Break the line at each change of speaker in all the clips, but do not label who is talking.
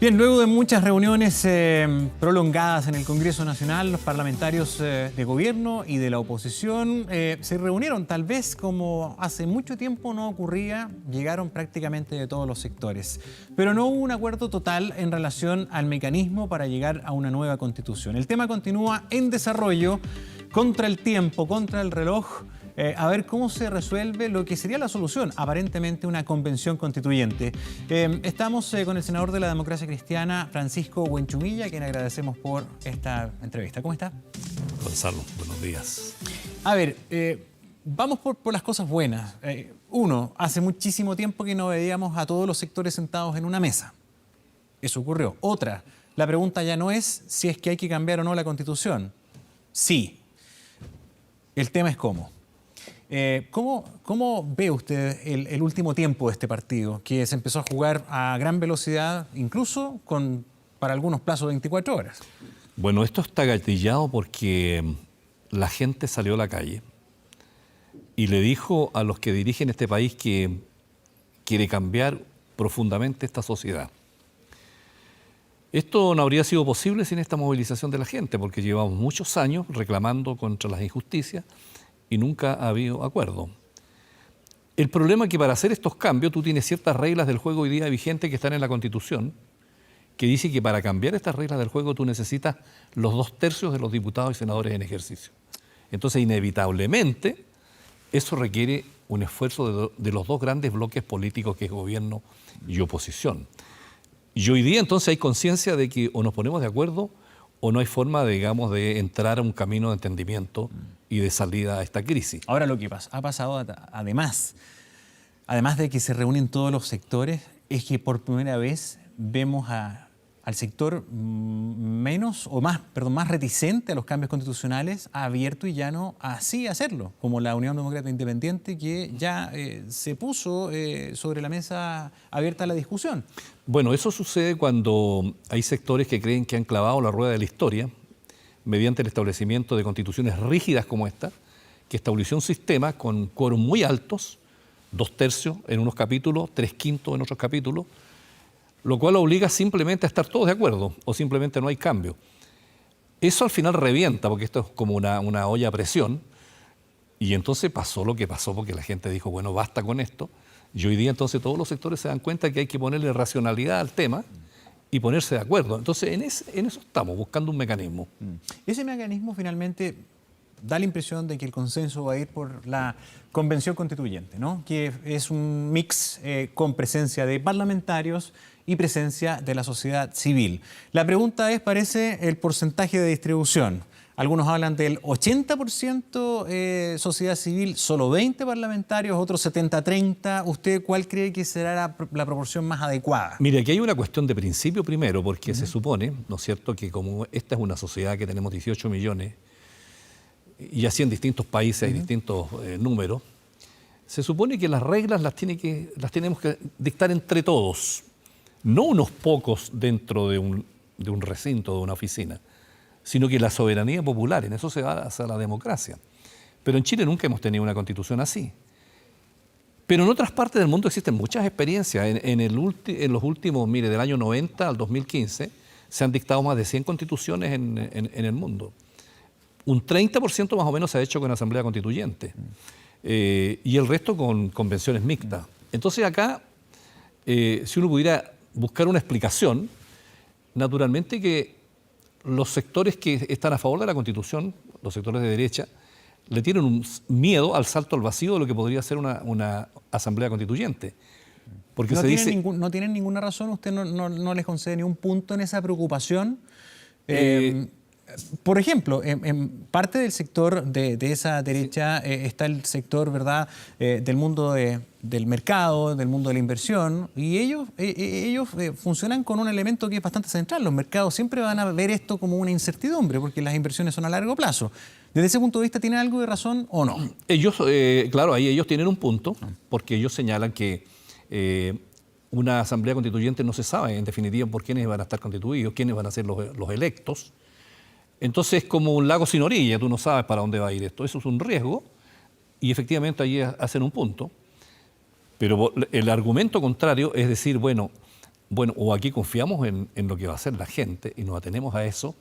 Bien, luego de muchas reuniones prolongadas en el Congreso Nacional, los parlamentarios de gobierno y de la oposición se reunieron, tal vez como hace mucho tiempo no ocurría, llegaron prácticamente de todos los sectores. Pero no hubo un acuerdo total en relación al mecanismo para llegar a una nueva constitución. El tema continúa en desarrollo, contra el tiempo, contra el reloj. A ver cómo se resuelve lo que sería la solución, aparentemente una convención constituyente. Estamos con el senador de la Democracia Cristiana, Francisco Huenchumilla, a quien agradecemos por esta entrevista. ¿Cómo está?
Gonzalo, buenos días.
A ver, vamos por las cosas buenas. Uno, hace muchísimo tiempo que no veíamos a todos los sectores sentados en una mesa. Eso ocurrió. Otra, la pregunta ya no es si es que hay que cambiar o no la Constitución. Sí. El tema es cómo. ¿Cómo ve usted el último tiempo de este partido, que se empezó a jugar a gran velocidad, incluso para algunos plazos de 24 horas?
Bueno, esto está gatillado porque la gente salió a la calle y le dijo a los que dirigen este país que quiere cambiar profundamente esta sociedad. Esto no habría sido posible sin esta movilización de la gente, porque llevamos muchos años reclamando contra las injusticias y nunca ha habido acuerdo. El problema es que para hacer estos cambios tú tienes ciertas reglas del juego hoy día vigentes que están en la Constitución, que dice que para cambiar estas reglas del juego tú necesitas los 2/3 de los diputados y senadores en ejercicio. Entonces, inevitablemente, eso requiere un esfuerzo de los dos grandes bloques políticos que es gobierno y oposición. Y hoy día entonces hay conciencia de que o nos ponemos de acuerdo o no hay forma, digamos, de entrar a un camino de entendimiento y de salida a esta crisis.
Ahora lo que ha pasado, además de que se reúnen todos los sectores, es que por primera vez vemos al sector más reticente a los cambios constitucionales, abierto y llano así hacerlo, como la Unión Demócrata Independiente, que ya se puso sobre la mesa abierta a la discusión.
Bueno, eso sucede cuando hay sectores que creen que han clavado la rueda de la historia mediante el establecimiento de constituciones rígidas como esta, que estableció un sistema con quórum muy altos, 2/3 en unos capítulos, 3/5 en otros capítulos, lo cual obliga simplemente a estar todos de acuerdo o simplemente no hay cambio. Eso al final revienta, porque esto es como una olla a presión, y entonces pasó lo que pasó porque la gente dijo, bueno, basta con esto, y hoy día entonces todos los sectores se dan cuenta que hay que ponerle racionalidad al tema y ponerse de acuerdo. Entonces en eso estamos, buscando un mecanismo.
Ese mecanismo finalmente da la impresión de que el consenso va a ir por la convención constituyente, ¿no? Que es un mix con presencia de parlamentarios y presencia de la sociedad civil. La pregunta es, parece, el porcentaje de distribución. Algunos hablan del 80% sociedad civil, solo 20 parlamentarios, otros 70-30. ¿Usted cuál cree que será la proporción más adecuada?
Mire, aquí hay una cuestión de principio primero, porque se supone, ¿no es cierto?, que como esta es una sociedad que tenemos 18 millones, y así en distintos países hay distintos números, se supone que las reglas las tenemos que dictar entre todos, no unos pocos dentro de un recinto, de una oficina, sino que la soberanía popular, en eso se va hacia la democracia. Pero en Chile nunca hemos tenido una constitución así. Pero en otras partes del mundo existen muchas experiencias. En los últimos, mire, del año 90 al 2015, se han dictado más de 100 constituciones en el mundo. Un 30% más o menos se ha hecho con asamblea constituyente. Y el resto con convenciones mixtas. Entonces acá, si uno pudiera buscar una explicación, naturalmente que los sectores que están a favor de la Constitución, los sectores de derecha, le tienen un miedo al salto al vacío de lo que podría ser una asamblea constituyente. Porque
no tienen ninguna razón, usted no les concede ni un punto en esa preocupación. Por ejemplo, en parte del sector de esa derecha está el sector, ¿verdad?, del mundo del mercado, del mundo de la inversión, y ellos funcionan con un elemento que es bastante central. Los mercados siempre van a ver esto como una incertidumbre, porque las inversiones son a largo plazo. ¿Desde ese punto de vista tienen algo de razón o no?
Ellos, claro, ahí ellos tienen un punto, porque ellos señalan que una asamblea constituyente no se sabe, en definitiva, por quiénes van a estar constituidos, quiénes van a ser los electos. Entonces es como un lago sin orilla, tú no sabes para dónde va a ir esto. Eso es un riesgo y efectivamente ahí hacen un punto. Pero el argumento contrario es decir, bueno, bueno, o aquí confiamos en lo que va a hacer la gente y nos atenemos a eso,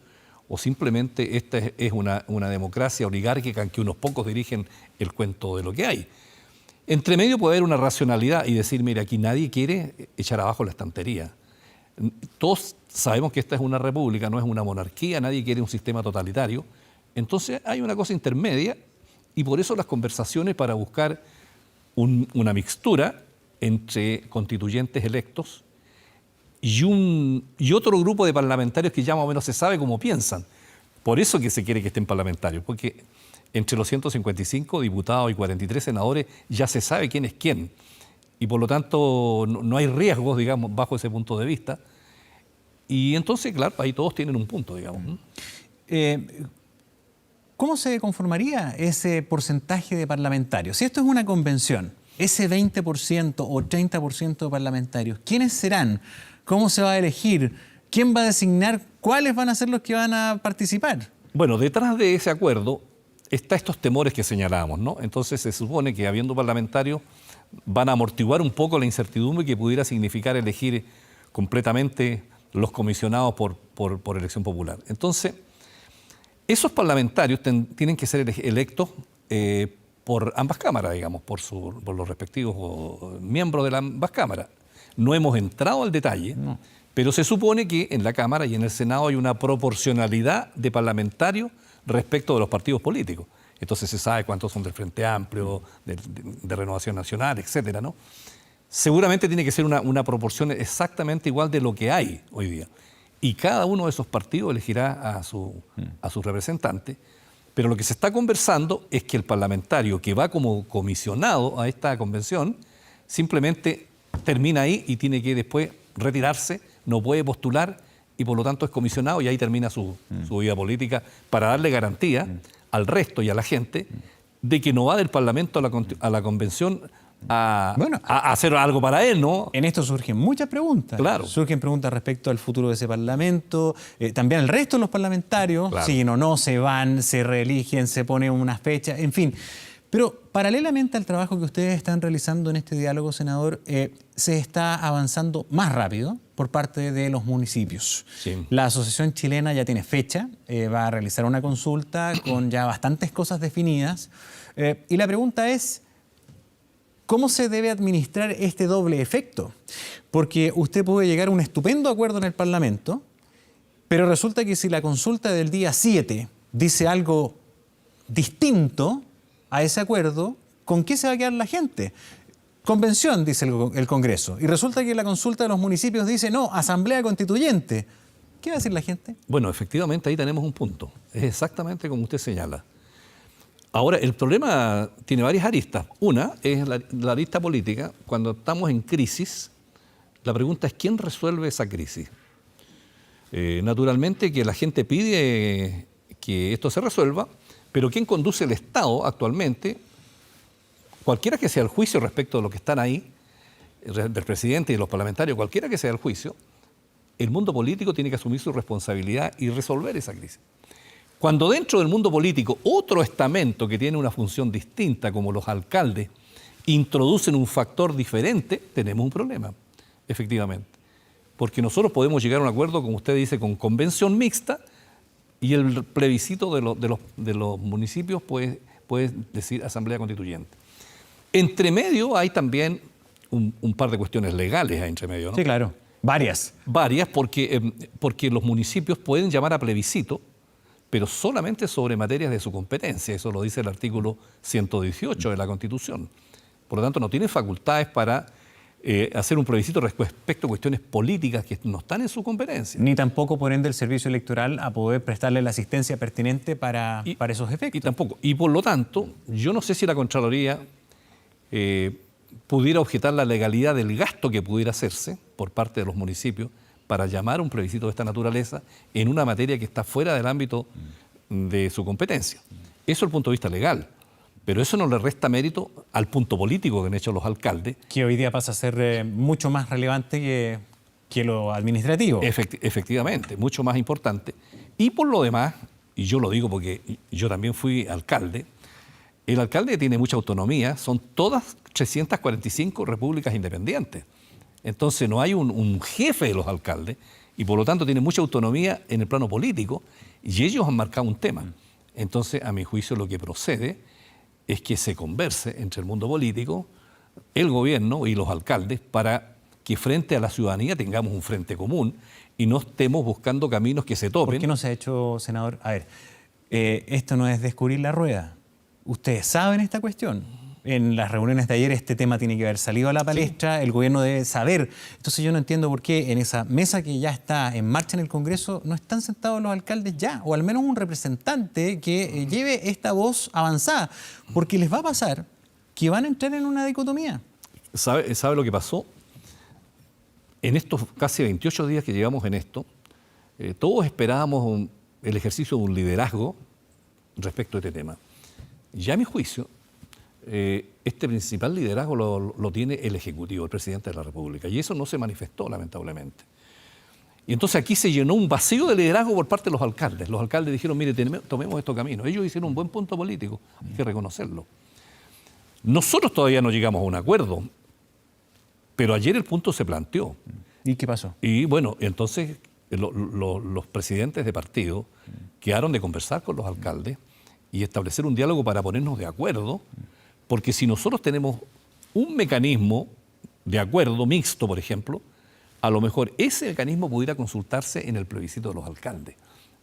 o simplemente esta es una democracia oligárquica en que unos pocos dirigen el cuento de lo que hay. Entre medio puede haber una racionalidad y decir, mira, aquí nadie quiere echar abajo la estantería. Todos sabemos que esta es una república, no es una monarquía, nadie quiere un sistema totalitario. Entonces hay una cosa intermedia y por eso las conversaciones para buscar una mixtura entre constituyentes electos y otro grupo de parlamentarios que ya más o menos se sabe cómo piensan. Por eso que se quiere que estén parlamentarios, porque entre los 155 diputados y 43 senadores ya se sabe quién es quién. Y por lo tanto no hay riesgos, digamos, bajo ese punto de vista. Y entonces, claro, ahí todos tienen un punto, digamos.
¿Cómo se conformaría ese porcentaje de parlamentarios? Si esto es una convención, ese 20% o 30% de parlamentarios, ¿quiénes serán? ¿Cómo se va a elegir? ¿Quién va a designar cuáles van a ser los que van a participar?
Bueno, detrás de ese acuerdo están estos temores que señalábamos, ¿no? Entonces se supone que habiendo parlamentarios van a amortiguar un poco la incertidumbre que pudiera significar elegir completamente los comisionados por elección popular. Entonces, esos parlamentarios tienen que ser electos por ambas cámaras, digamos, por los respectivos miembros de ambas cámaras. No hemos entrado al detalle, no, pero se supone que en la Cámara y en el Senado hay una proporcionalidad de parlamentarios respecto de los partidos políticos. Entonces se sabe cuántos son del Frente Amplio, de Renovación Nacional, etcétera, ¿no? Seguramente tiene que ser una proporción exactamente igual de lo que hay hoy día. Y cada uno de esos partidos elegirá a su representante. Pero lo que se está conversando es que el parlamentario que va como comisionado a esta convención simplemente termina ahí y tiene que después retirarse, no puede postular y por lo tanto es comisionado y ahí termina su vida política para darle garantía al resto y a la gente de que no va del Parlamento a la convención a hacer algo para él, ¿no?
En esto surgen muchas preguntas.
Claro.
Surgen preguntas respecto al futuro de ese Parlamento, también al resto de los parlamentarios,
claro,
siguen o no, se van, se reeligen, se ponen unas fechas, en fin. Pero paralelamente al trabajo que ustedes están realizando en este diálogo, senador, se está avanzando más rápido por parte de los municipios.
Sí.
La Asociación Chilena ya tiene fecha, va a realizar una consulta con ya bastantes cosas definidas. Y la pregunta es, ¿cómo se debe administrar este doble efecto? Porque usted puede llegar a un estupendo acuerdo en el Parlamento, pero resulta que si la consulta del día 7 dice algo distinto a ese acuerdo, ¿con qué se va a quedar la gente? Convención, dice el Congreso, y resulta que la consulta de los municipios dice, no, asamblea constituyente. ¿Qué va a decir la gente?
Bueno, efectivamente ahí tenemos un punto. Es exactamente como usted señala. Ahora, el problema tiene varias aristas. Una es la arista política. Cuando estamos en crisis, la pregunta es ¿quién resuelve esa crisis? Naturalmente que la gente pide que esto se resuelva, pero ¿quién conduce el Estado actualmente? Cualquiera que sea el juicio respecto de lo que están ahí, del presidente y de los parlamentarios, cualquiera que sea el juicio, el mundo político tiene que asumir su responsabilidad y resolver esa crisis. Cuando dentro del mundo político otro estamento que tiene una función distinta, como los alcaldes, introducen un factor diferente, tenemos un problema, efectivamente. Porque nosotros podemos llegar a un acuerdo, como usted dice, con convención mixta, y el plebiscito de los municipios puede decir asamblea constituyente. Entre medio hay también un par de cuestiones legales entre medio, ¿no?
Sí, claro. Varias.
Varias porque los municipios pueden llamar a plebiscito, pero solamente sobre materias de su competencia. Eso lo dice el artículo 118 de la Constitución. Por lo tanto, no tienen facultades para hacer un plebiscito respecto a cuestiones políticas que no están en su competencia.
Ni tampoco, por ende, el servicio electoral a poder prestarle la asistencia pertinente para esos efectos.
Y tampoco. Y por lo tanto, yo no sé si la Contraloría pudiera objetar la legalidad del gasto que pudiera hacerse por parte de los municipios para llamar a un plebiscito de esta naturaleza en una materia que está fuera del ámbito de su competencia. Eso es el punto de vista legal. Pero eso no le resta mérito al punto político que han hecho los alcaldes.
Que hoy día pasa a ser mucho más relevante que lo administrativo.
Efectivamente, mucho más importante. Y por lo demás, y yo lo digo porque yo también fui alcalde, el alcalde tiene mucha autonomía, son todas 345 repúblicas independientes. Entonces no hay un jefe de los alcaldes y por lo tanto tienen mucha autonomía en el plano político y ellos han marcado un tema. Entonces, a mi juicio, lo que procede es que se converse entre el mundo político, el gobierno y los alcaldes para que frente a la ciudadanía tengamos un frente común y no estemos buscando caminos que se topen.
¿Por qué no se ha hecho, senador? A ver, esto no es descubrir la rueda. Ustedes saben esta cuestión. En las reuniones de ayer este tema tiene que haber salido a la palestra, sí. El gobierno debe saber. Entonces yo no entiendo por qué en esa mesa que ya está en marcha en el Congreso no están sentados los alcaldes ya, o al menos un representante que lleve esta voz avanzada, porque les va a pasar que van a entrar en una dicotomía.
¿Sabe lo que pasó? En estos casi 28 días que llevamos en esto, todos esperábamos el ejercicio de un liderazgo respecto a este tema. Ya a mi juicio, este principal liderazgo lo tiene el Ejecutivo, el Presidente de la República, y eso no se manifestó, lamentablemente. Y entonces aquí se llenó un vacío de liderazgo por parte de los alcaldes. Los alcaldes dijeron, mire, tomemos estos caminos. Ellos hicieron un buen punto político, hay que reconocerlo. Nosotros todavía no llegamos a un acuerdo, pero ayer el punto se planteó.
¿Y qué pasó?
Y bueno, entonces los presidentes de partido quedaron de conversar con los alcaldes y establecer un diálogo para ponernos de acuerdo, porque si nosotros tenemos un mecanismo de acuerdo mixto, por ejemplo, a lo mejor ese mecanismo pudiera consultarse en el plebiscito de los alcaldes.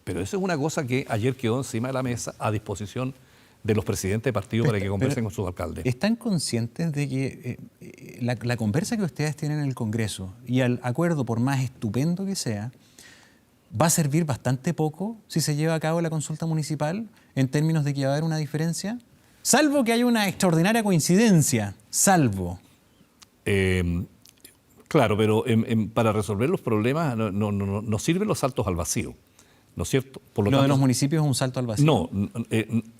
Pero eso es una cosa que ayer quedó encima de la mesa a disposición de los presidentes de partido para que conversen con sus alcaldes.
¿Están conscientes de que la conversa que ustedes tienen en el Congreso y el acuerdo, por más estupendo que sea, va a servir bastante poco si se lleva a cabo la consulta municipal en términos de que va a haber una diferencia? Salvo que haya una extraordinaria coincidencia, salvo.
Claro, pero para resolver los problemas no sirven los saltos al vacío, ¿no es cierto? Por
lo tanto, de los municipios es un salto al vacío.
No,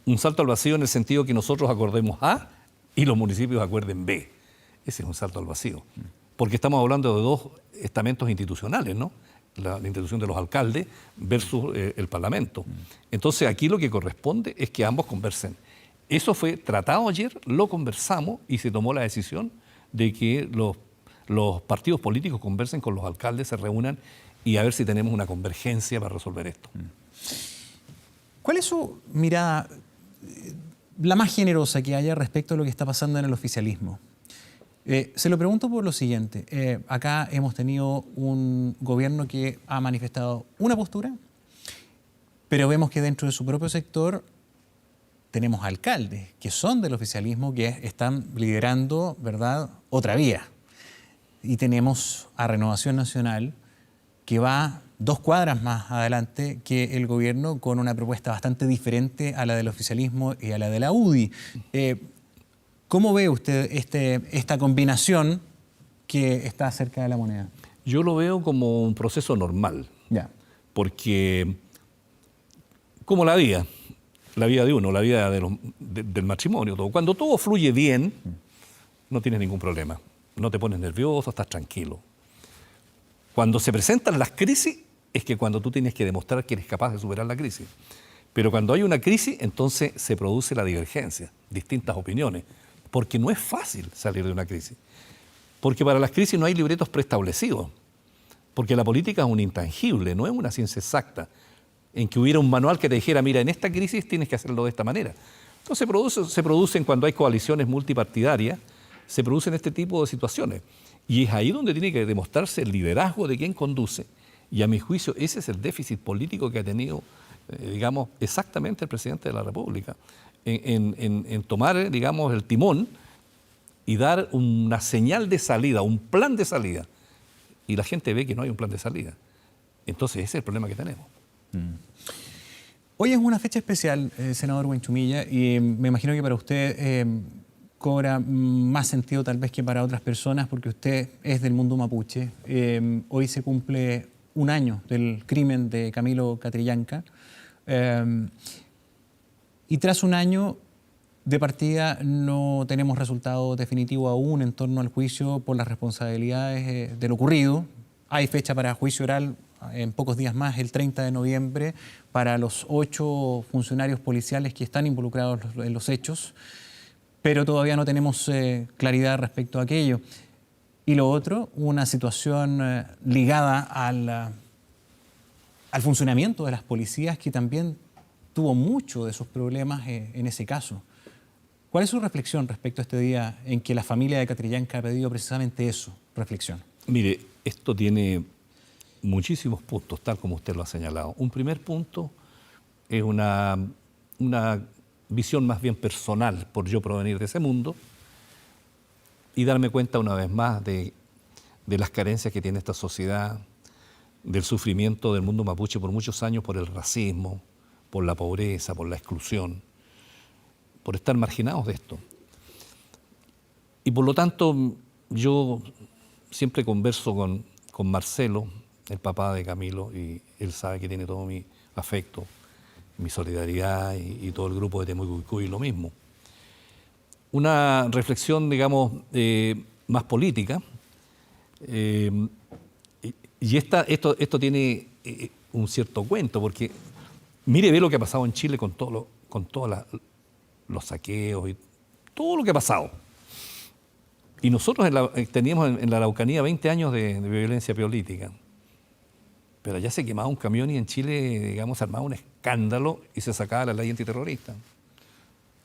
un salto al vacío en el sentido que nosotros acordemos A y los municipios acuerden B. Ese es un salto al vacío. Porque estamos hablando de dos estamentos institucionales, ¿no? La institución de los alcaldes versus el Parlamento. Entonces aquí lo que corresponde es que ambos conversen. Eso fue tratado ayer, lo conversamos y se tomó la decisión de que los partidos políticos conversen con los alcaldes, se reúnan y a ver si tenemos una convergencia para resolver esto.
¿Cuál es su mirada, la más generosa que haya respecto a lo que está pasando en el oficialismo? Se lo pregunto por lo siguiente. Acá hemos tenido un gobierno que ha manifestado una postura, pero vemos que dentro de su propio sector tenemos alcaldes que son del oficialismo que están liderando, ¿verdad?, otra vía. Y tenemos a Renovación Nacional que va 2 cuadras más adelante que el gobierno con una propuesta bastante diferente a la del oficialismo y a la de la UDI. ¿Cómo ve usted esta combinación que está cerca de la moneda?
Yo lo veo como un proceso normal.
Ya.
Porque, como la vida de uno, la vida del matrimonio, todo. Cuando todo fluye bien, no tienes ningún problema. No te pones nervioso, estás tranquilo. Cuando se presentan las crisis, es que cuando tú tienes que demostrar que eres capaz de superar la crisis. Pero cuando hay una crisis, entonces se produce la divergencia, distintas opiniones, porque no es fácil salir de una crisis. Porque para las crisis no hay libretos preestablecidos, porque la política es un intangible, no es una ciencia exacta, en que hubiera un manual que te dijera, mira, en esta crisis tienes que hacerlo de esta manera. Entonces se producen cuando hay coaliciones multipartidarias, se producen este tipo de situaciones. Y es ahí donde tiene que demostrarse el liderazgo de quien conduce. Y a mi juicio ese es el déficit político que ha tenido, digamos, exactamente el presidente de la República, en tomar, digamos, el timón y dar una señal de salida, un plan de salida. Y la gente ve que no hay un plan de salida. Entonces ese es el problema que tenemos.
Hoy es una fecha especial, senador Huenchumilla, y me imagino que para usted cobra más sentido tal vez que para otras personas, porque usted es del mundo mapuche. Hoy se cumple 1 año del crimen de Camilo Catrillanca, y tras 1 año de partida no tenemos resultado definitivo aún en torno al juicio por las responsabilidades de lo ocurrido. Hay fecha para juicio oral en pocos días más, el 30 de noviembre, para los 8 funcionarios policiales que están involucrados en los hechos, pero todavía no tenemos claridad respecto a aquello. Y lo otro, una situación ligada al funcionamiento de las policías, que también tuvo mucho de esos problemas en ese caso. ¿Cuál es su reflexión respecto a este día en que la familia de Catrillanca ha pedido precisamente eso? Reflexión.
Mire, esto tiene muchísimos puntos, tal como usted lo ha señalado. Un primer punto es una visión más bien personal, por yo provenir de ese mundo, y darme cuenta una vez más de las carencias que tiene esta sociedad, del sufrimiento del mundo mapuche por muchos años por el racismo, por la pobreza, por la exclusión, por estar marginados de esto. Y por lo tanto, yo siempre converso con Marcelo, el papá de Camilo, y él sabe que tiene todo mi afecto, mi solidaridad y todo el grupo de Temucuicui lo mismo. Una reflexión, digamos, más política, y esto tiene un cierto cuento, porque ve lo que ha pasado en Chile con todos los saqueos y todo lo que ha pasado. Y nosotros teníamos en la Araucanía 20 años de violencia política. Pero allá se quemaba un camión y en Chile, digamos, se armaba un escándalo y se sacaba la ley antiterrorista.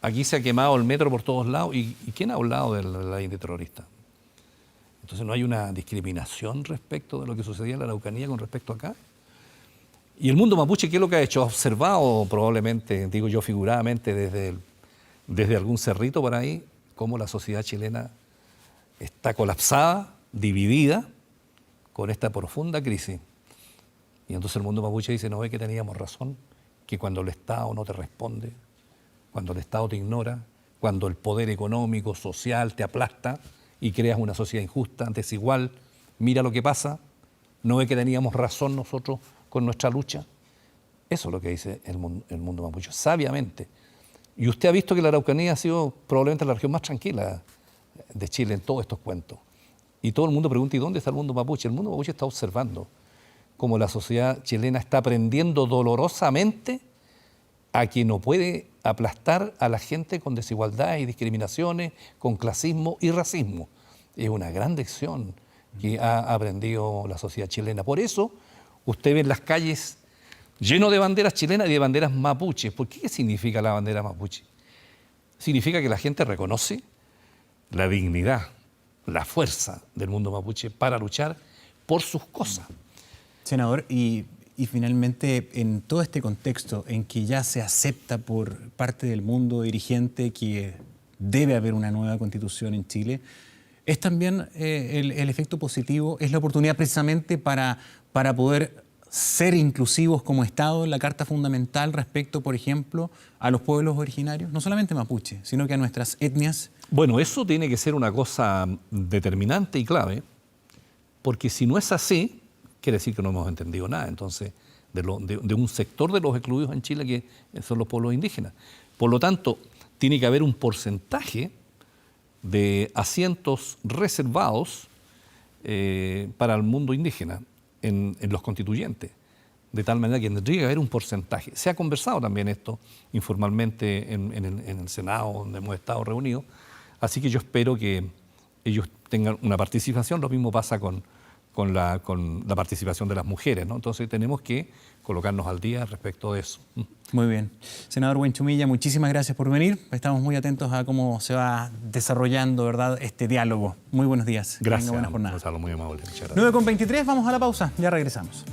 Aquí se ha quemado el metro por todos lados. ¿Y quién ha hablado de la ley antiterrorista? Entonces no hay una discriminación respecto de lo que sucedía en la Araucanía con respecto a acá. Y el mundo mapuche, ¿qué es lo que ha hecho? Ha observado probablemente, digo yo figuradamente, desde algún cerrito por ahí, cómo la sociedad chilena está colapsada, dividida, con esta profunda crisis. Y entonces el mundo mapuche dice, no ve que teníamos razón, que cuando el Estado no te responde, cuando el Estado te ignora, cuando el poder económico, social te aplasta y creas una sociedad injusta, desigual, mira lo que pasa, no ve que teníamos razón nosotros con nuestra lucha. Eso es lo que dice el mundo mapuche, sabiamente. Y usted ha visto que la Araucanía ha sido probablemente la región más tranquila de Chile en todos estos cuentos. Y todo el mundo pregunta, ¿y dónde está el mundo mapuche? El mundo mapuche está observando cómo la sociedad chilena está aprendiendo dolorosamente a que no puede aplastar a la gente con desigualdad y discriminaciones, con clasismo y racismo. Es una gran lección que ha aprendido la sociedad chilena. Por eso usted ve en las calles lleno de banderas chilenas y de banderas mapuches. ¿Por qué significa la bandera mapuche? Significa que la gente reconoce la dignidad, la fuerza del mundo mapuche para luchar por sus cosas.
Senador, y finalmente, en todo este contexto en que ya se acepta por parte del mundo dirigente que debe haber una nueva constitución en Chile, es también el efecto positivo, es la oportunidad precisamente para poder ser inclusivos como Estado en la Carta Fundamental respecto, por ejemplo, a los pueblos originarios, no solamente mapuche, sino que a nuestras etnias.
Bueno, eso tiene que ser una cosa determinante y clave, porque si no es así, quiere decir que no hemos entendido nada, entonces, de un sector de los excluidos en Chile que son los pueblos indígenas. Por lo tanto, tiene que haber un porcentaje de asientos reservados para el mundo indígena en los constituyentes, de tal manera que tendría que haber un porcentaje. Se ha conversado también esto informalmente en el Senado, donde hemos estado reunidos, así que yo espero que ellos tengan una participación. Lo mismo pasa con la participación de las mujeres, ¿no? Entonces tenemos que colocarnos al día respecto de eso.
Muy bien. Senador Buenchumilla, muchísimas gracias por venir. Estamos muy atentos a cómo se va desarrollando, ¿verdad?, este diálogo. Muy buenos días.
Gracias.
Buenas jornadas.
Gonzalo, muy amable.
9:23, vamos a la pausa. Ya regresamos.